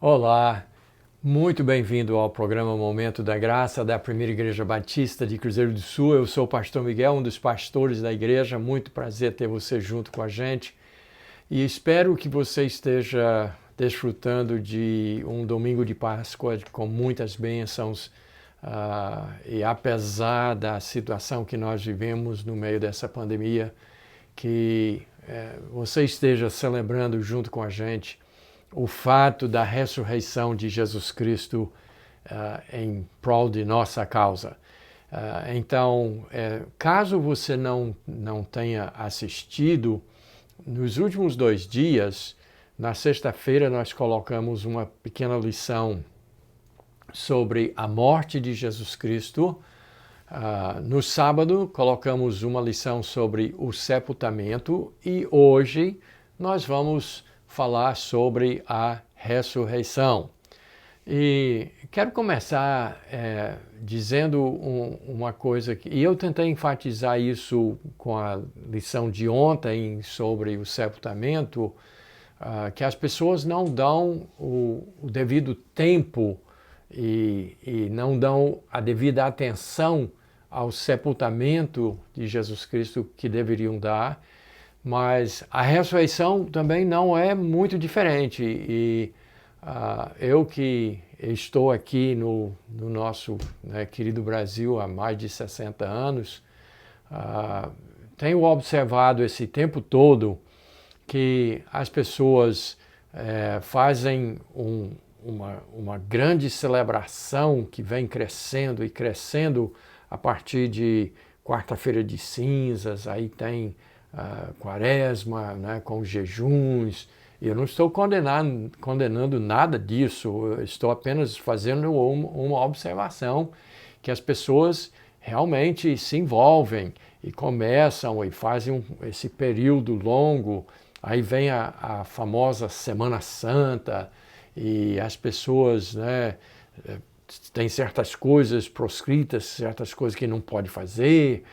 Olá, muito bem-vindo ao programa Momento da Graça da Primeira Igreja Batista de Cruzeiro do Sul. Eu sou o pastor Miguel, um dos pastores da igreja. Muito prazer ter você junto com a gente e espero que você esteja desfrutando de um domingo de Páscoa com muitas bênçãos e apesar da situação que nós vivemos no meio dessa pandemia, que você esteja celebrando junto com a gente o fato da ressurreição de Jesus Cristo em prol de nossa causa. Então, caso você não tenha assistido, nos últimos 2 dias, na sexta-feira, nós colocamos uma pequena lição sobre a morte de Jesus Cristo. No sábado, colocamos uma lição sobre o sepultamento e hoje nós vamos falar sobre a ressurreição. E quero começar dizendo uma coisa, e eu tentei enfatizar isso com a lição de ontem sobre o sepultamento, que as pessoas não dão o devido tempo e não dão a devida atenção ao sepultamento de Jesus Cristo que deveriam dar. Mas a ressurreição também não é muito diferente e eu que estou aqui no nosso querido Brasil há mais de 60 anos, tenho observado esse tempo todo que as pessoas fazem uma grande celebração que vem crescendo e crescendo a partir de quarta-feira de cinzas, aí tem quaresma, com jejuns. Eu não estou condenando nada disso, eu estou apenas fazendo uma observação que as pessoas realmente se envolvem e começam e fazem esse período longo. Aí vem a famosa Semana Santa e as pessoas têm certas coisas proscritas, certas coisas que não pode fazer.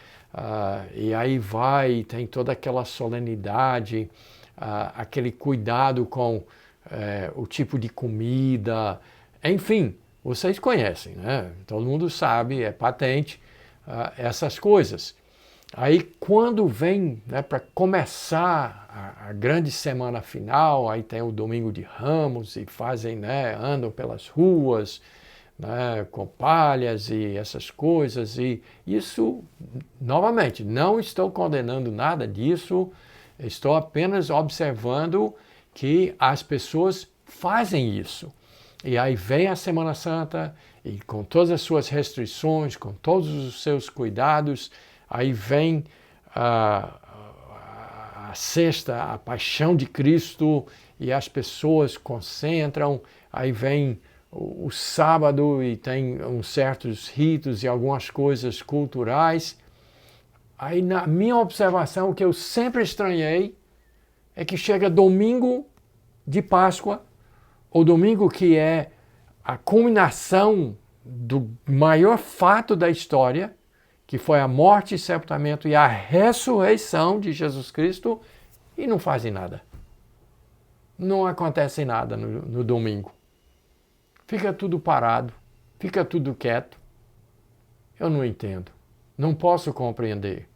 E aí tem toda aquela solenidade, aquele cuidado com o tipo de comida, enfim, vocês conhecem, né? Todo mundo sabe, é patente, essas coisas. Aí quando vem para começar a grande semana final, aí tem o Domingo de Ramos e fazem, andam pelas ruas, com palhas e essas coisas, e isso, novamente, não estou condenando nada disso, estou apenas observando que as pessoas fazem isso. E aí vem a Semana Santa, e com todas as suas restrições, com todos os seus cuidados, aí vem a sexta, a Paixão de Cristo, e as pessoas concentram, aí vem o sábado e tem uns certos ritos e algumas coisas culturais. Aí na minha observação, o que eu sempre estranhei é que chega domingo de Páscoa, ou domingo que é a culminação do maior fato da história, que foi a morte e sepultamento e a ressurreição de Jesus Cristo, e não fazem nada. Não acontece nada no domingo. Fica tudo parado, fica tudo quieto. Eu não entendo, não posso compreender,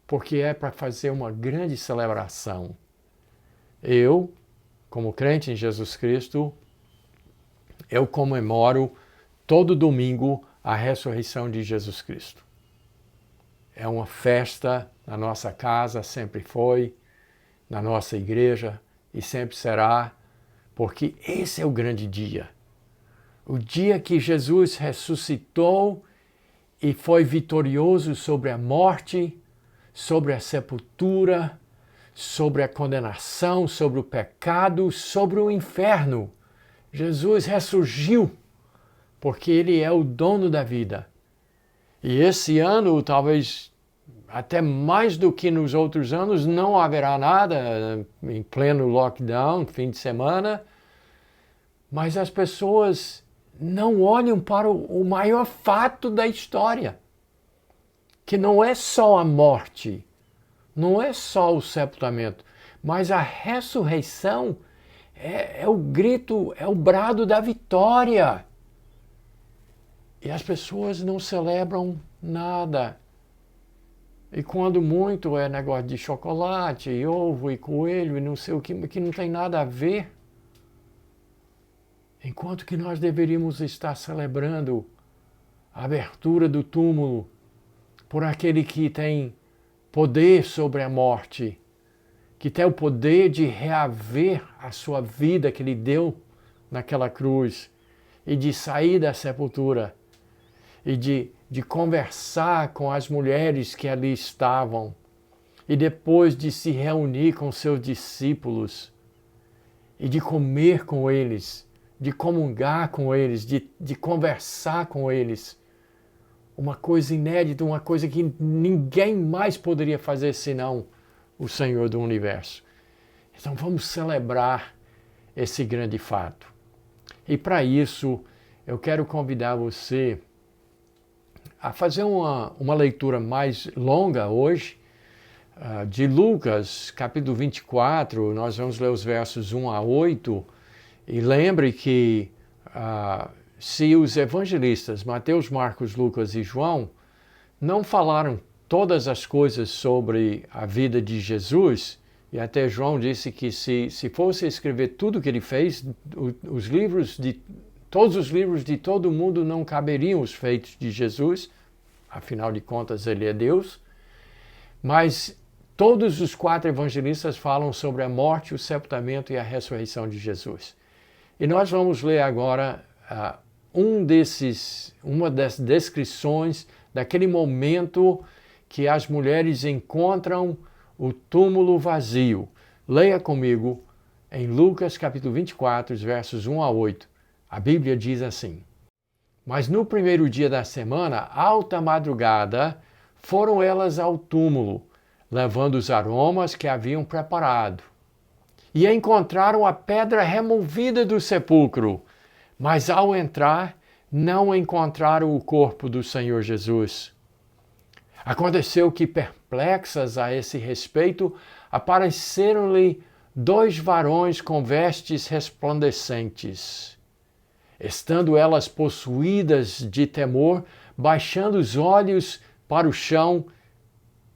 porque é para fazer uma grande celebração. Eu, como crente em Jesus Cristo, eu comemoro todo domingo a ressurreição de Jesus Cristo. É uma festa na nossa casa, sempre foi, na nossa igreja e sempre será, porque esse é o grande dia. O dia que Jesus ressuscitou e foi vitorioso sobre a morte, sobre a sepultura, sobre a condenação, sobre o pecado, sobre o inferno. Jesus ressurgiu porque Ele é o dono da vida. E esse ano, talvez até mais do que nos outros anos, não haverá nada em pleno lockdown, fim de semana, mas as pessoas não olham para o maior fato da história, que não é só a morte, não é só o sepultamento, mas a ressurreição é o grito, é o brado da vitória. E as pessoas não celebram nada. E quando muito é negócio de chocolate, e ovo e coelho e não sei o que não tem nada a ver. Enquanto que nós deveríamos estar celebrando a abertura do túmulo por aquele que tem poder sobre a morte, que tem o poder de reaver a sua vida que ele deu naquela cruz e de sair da sepultura e de conversar com as mulheres que ali estavam e depois de se reunir com seus discípulos e de comer com eles, de comungar com eles, de conversar com eles. Uma coisa inédita, uma coisa que ninguém mais poderia fazer senão o Senhor do Universo. Então vamos celebrar esse grande fato. E para isso, eu quero convidar você a fazer uma leitura mais longa hoje, de Lucas, capítulo 24, nós vamos ler os versos 1 a 8, e lembre que se os evangelistas Mateus, Marcos, Lucas e João não falaram todas as coisas sobre a vida de Jesus, e até João disse que se fosse escrever tudo que ele fez, todos os livros de todo mundo não caberiam os feitos de Jesus, afinal de contas ele é Deus, mas todos os 4 evangelistas falam sobre a morte, o sepultamento e a ressurreição de Jesus. E nós vamos ler agora uma das descrições daquele momento que as mulheres encontram o túmulo vazio. Leia comigo em Lucas capítulo 24, versos 1 a 8. A Bíblia diz assim: Mas no primeiro dia da semana, alta madrugada, foram elas ao túmulo, levando os aromas que haviam preparado. E encontraram a pedra removida do sepulcro, mas ao entrar, não encontraram o corpo do Senhor Jesus. Aconteceu que, perplexas a esse respeito, apareceram-lhe 2 varões com vestes resplandecentes. Estando elas possuídas de temor, baixando os olhos para o chão,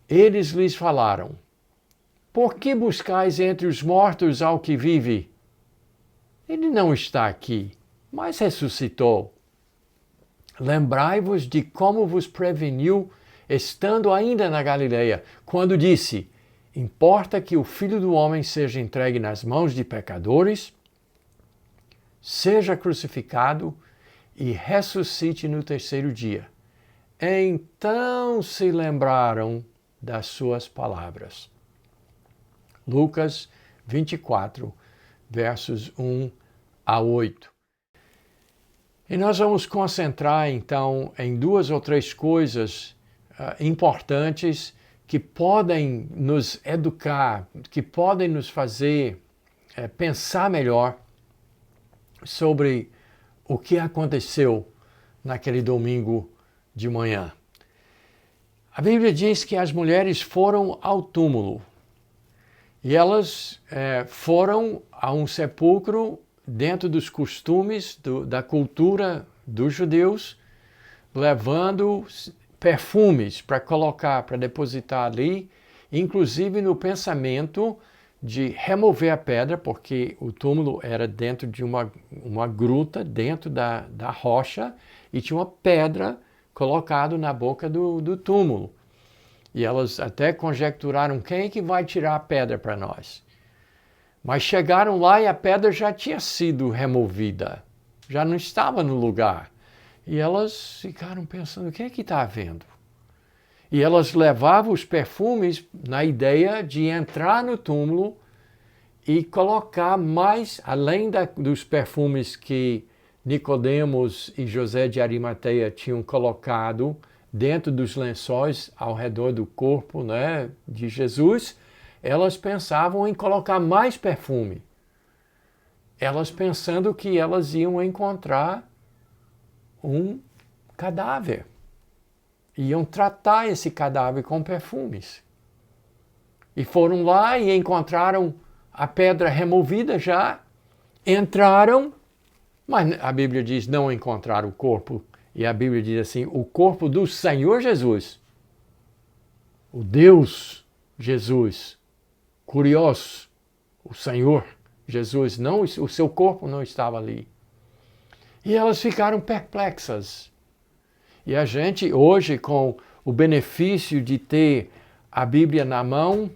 eles lhes falaram: Por que buscais entre os mortos ao que vive? Ele não está aqui, mas ressuscitou. Lembrai-vos de como vos preveniu, estando ainda na Galileia, quando disse: Importa que o Filho do Homem seja entregue nas mãos de pecadores, seja crucificado e ressuscite no terceiro dia. Então se lembraram das suas palavras. Lucas 24, versos 1 a 8. E nós vamos concentrar, então, em 2 ou 3 coisas importantes que podem nos educar, que podem nos fazer pensar melhor sobre o que aconteceu naquele domingo de manhã. A Bíblia diz que as mulheres foram ao túmulo e elas foram a um sepulcro dentro dos costumes da cultura dos judeus, levando perfumes para colocar, para depositar ali, inclusive no pensamento de remover a pedra, porque o túmulo era dentro de uma gruta, dentro da rocha, e tinha uma pedra colocada na boca do túmulo. E elas até conjecturaram: quem é que vai tirar a pedra para nós? Mas chegaram lá e a pedra já tinha sido removida, já não estava no lugar. E elas ficaram pensando: o que é que está havendo? E elas levavam os perfumes na ideia de entrar no túmulo e colocar mais, além dos perfumes que Nicodemos e José de Arimateia tinham colocado dentro dos lençóis ao redor do corpo, né, de Jesus, elas pensavam em colocar mais perfume. Elas pensando que elas iam encontrar um cadáver. Iam tratar esse cadáver com perfumes. E foram lá e encontraram a pedra removida já, entraram, mas a Bíblia diz não encontraram o corpo. E a Bíblia diz assim, o corpo do Senhor Jesus. O Deus Jesus. Curioso, o Senhor Jesus, não, o seu corpo não estava ali. E elas ficaram perplexas. E a gente hoje, com o benefício de ter a Bíblia na mão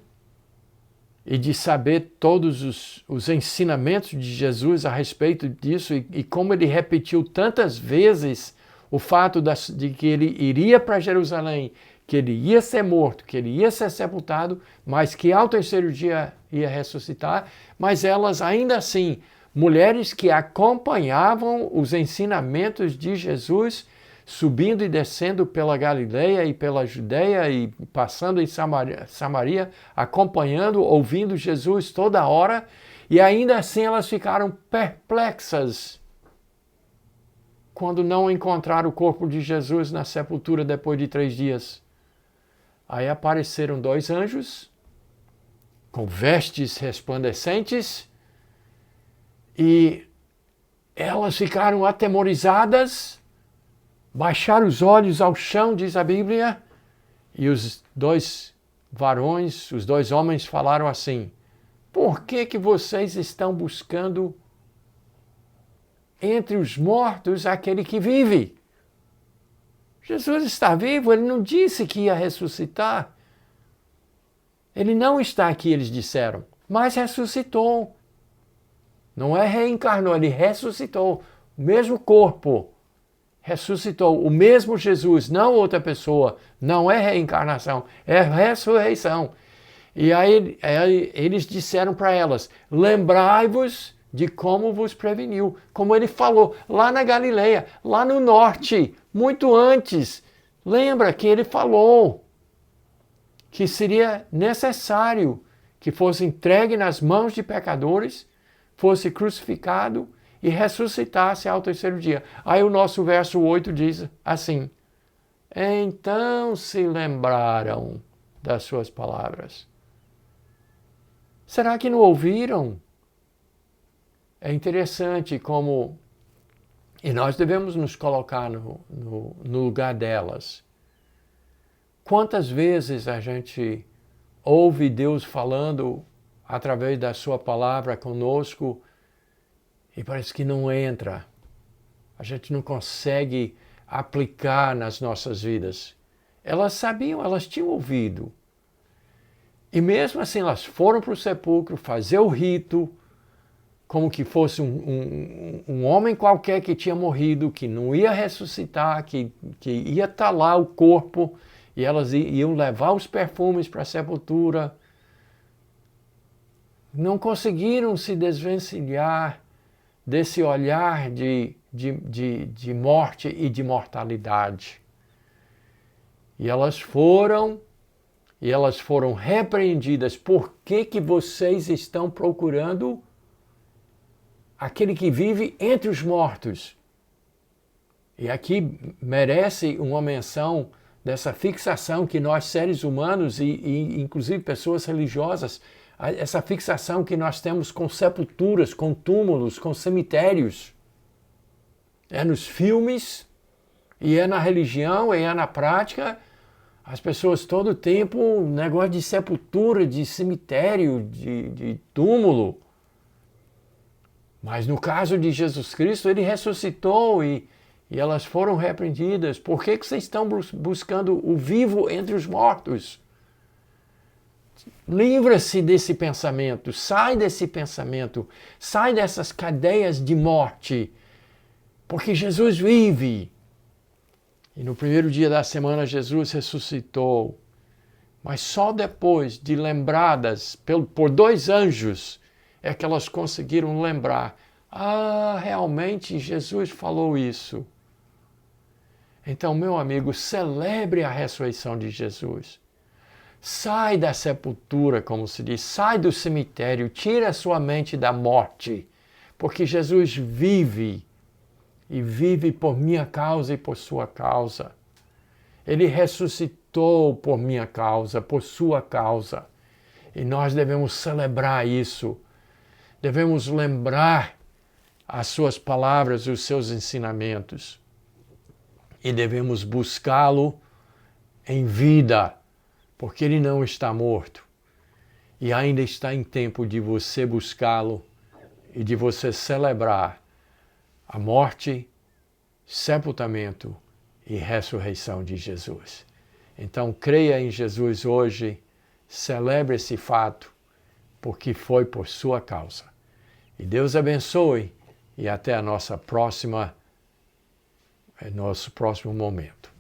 e de saber todos os ensinamentos de Jesus a respeito disso e como ele repetiu tantas vezes o fato de que ele iria para Jerusalém, que ele ia ser morto, que ele ia ser sepultado, mas que ao terceiro dia ia ressuscitar, mas elas ainda assim, mulheres que acompanhavam os ensinamentos de Jesus, subindo e descendo pela Galileia e pela Judeia e passando em Samaria, acompanhando, ouvindo Jesus toda hora, e ainda assim elas ficaram perplexas quando não encontraram o corpo de Jesus na sepultura depois de 3 dias. Aí apareceram 2 anjos, com vestes resplandecentes, e elas ficaram atemorizadas, baixaram os olhos ao chão, diz a Bíblia, e os 2 varões, os 2 homens falaram assim, por que vocês estão buscando entre os mortos aquele que vive? Jesus está vivo, ele não disse que ia ressuscitar. Ele não está aqui, eles disseram, mas ressuscitou. Não é reencarnou, ele ressuscitou. O mesmo corpo ressuscitou. O mesmo Jesus, não outra pessoa. Não é reencarnação, é ressurreição. E aí eles disseram para elas, lembrai-vos de como vos preveniu, como ele falou lá na Galileia, lá no norte, muito antes. Lembra que ele falou que seria necessário que fosse entregue nas mãos de pecadores, fosse crucificado e ressuscitasse ao terceiro dia. Aí o nosso verso 8 diz assim, então se lembraram das suas palavras. Será que não ouviram? É interessante como, e nós devemos nos colocar no lugar delas. Quantas vezes a gente ouve Deus falando através da sua palavra conosco e parece que não entra. A gente não consegue aplicar nas nossas vidas. Elas sabiam, elas tinham ouvido. E mesmo assim elas foram para o sepulcro fazer o rito, como que fosse um homem qualquer que tinha morrido, que não ia ressuscitar, que ia estar lá o corpo, e elas iam levar os perfumes para a sepultura. Não conseguiram se desvencilhar desse olhar de morte e de mortalidade. E elas foram repreendidas. Por que vocês estão procurando aquele que vive entre os mortos? E aqui merece uma menção dessa fixação que nós, seres humanos e inclusive pessoas religiosas, essa fixação que nós temos com sepulturas, com túmulos, com cemitérios. É nos filmes, e é na religião, e é na prática. As pessoas todo o tempo, negócio de sepultura, de cemitério, de túmulo. Mas no caso de Jesus Cristo, ele ressuscitou e elas foram repreendidas. Por que vocês estão buscando o vivo entre os mortos? Livra-se desse pensamento, sai desse pensamento, sai dessas cadeias de morte, porque Jesus vive. E no primeiro dia da semana Jesus ressuscitou, mas só depois de lembradas por 2 anjos é que elas conseguiram lembrar. Ah, realmente Jesus falou isso. Então, meu amigo, celebre a ressurreição de Jesus. Sai da sepultura, como se diz, sai do cemitério, tira a sua mente da morte, porque Jesus vive, e vive por minha causa e por sua causa. Ele ressuscitou por minha causa, por sua causa, e nós devemos celebrar isso, devemos lembrar as suas palavras, os seus ensinamentos. E devemos buscá-lo em vida, porque ele não está morto. E ainda está em tempo de você buscá-lo e de você celebrar a morte, sepultamento e ressurreição de Jesus. Então, creia em Jesus hoje, celebre esse fato, porque foi por sua causa. E Deus abençoe e até nosso próximo momento.